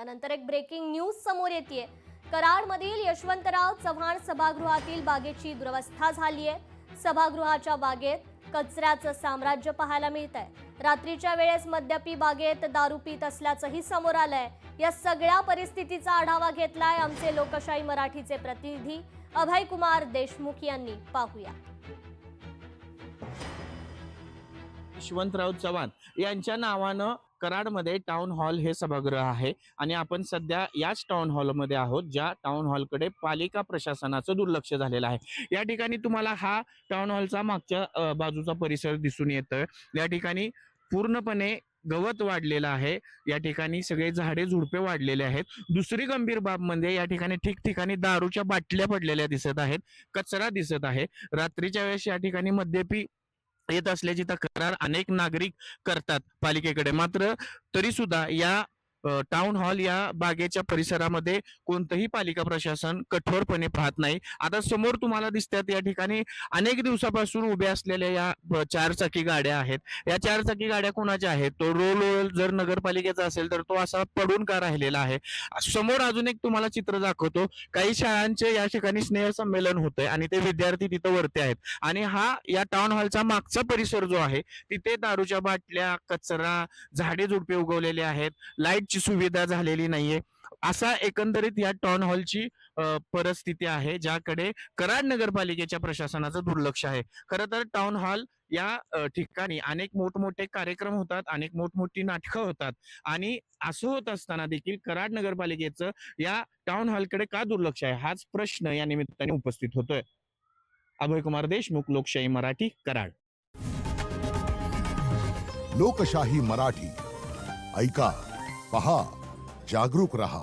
त्यानंतर एक breaking news समोर येतेय। कराडमधील यशवंतराव चव्हाण सभागृहातील बागेची दुरवस्था झाली आहे। सभागृहाच्या बागेत कचऱ्याचं साम्राज्य पाहायला मिळतंय। रात्रीच्या वेळेस मद्यपी बागेत दारू पीत असल्याचंही समोर आलंय। या सगळ्या परिस्थितीचा आढावा घेतलाय आमचे लोकशाही मराठीचे प्रतिनिधी अभय कुमार देशमुख यांनी। पाहूया। यशवंतराव चव्हाण यांच्या नावानं कराडमध्ये टाउन हॉल हे सभागृह आहे आणि आपण सध्या याच टाउन हॉलमध्ये आहोत, ज्या टाउन हॉलकडे पालिका प्रशासनाचं दुर्लक्ष झालेलं आहे। या ठिकाणी तुम्हाला हा टाउन हॉलचा मागच्या बाजूचा परिसर दिसून येतोय। या ठिकाणी पूर्णपणे गवत वाढलेलं आहे। या ठिकाणी सगळे झाडे झुडपे वाढलेले आहेत। दुसरी गंभीर बाब म्हणजे या ठिकाणी ठिकठिकाणी दारूच्या बाटल्या पडलेल्या दिसत आहेत, कचरा दिसत आहे। रात्रीच्या वेळेस या ठिकाणी मद्यपी येत असल्याची तक्रार अनेक नागरिक करतात पालिकेकडे। मात्र तरी सुद्धा या टाउन हॉल या बागेच्या परिसरामध्ये कोणतंही पालिका प्रशासन कठोरपणे पाहत नाही। आता समोर तुम्हाला दिसतात या ठिकाणी अनेक दिवसापासून उभ्या असलेल्या या चारचाकी गाड्या आहेत। या चारचाकी गाड्या कोणाच्या आहेत? तो रोल जर नगरपालिकेचा असेल तर तो असा पडून का राहिलेला आहे? समोर अजून एक तुम्हाला चित्र दाखवतो। काही शाळांचे या ठिकाणी स्नेहसंमेलन होतंय आणि ते विद्यार्थी तिथं वरती आहेत आणि हा या टाउन हॉलचा मागचा परिसर जो आहे तिथे दारूच्या बाटल्या, कचरा, झाडे झुडपे उगवलेले आहेत, लाईट सुविधा झालेली नाहीये। असा एकंदरीत या टाउन हॉलची परिस्थिती आहे, ज्याकडे कराड नगरपालिकेच्या प्रशासनाचं दुर्लक्ष आहे। खरं तर टाउन हॉल या ठिकाणी अनेक मोठमोठे कार्यक्रम होतात, अनेक मोठमोठी नाटकं होतात आणि असं होत असताना देखील कराड नगरपालिकेचं या टाउन हॉलकडे का दुर्लक्ष आहे, हाच प्रश्न या निमित्ताने उपस्थित होतोय। अभय कुमार देशमुख, लोकशाही मराठी, कराड। लोकशाही मराठी ऐका, पहा, जागरूक रहा।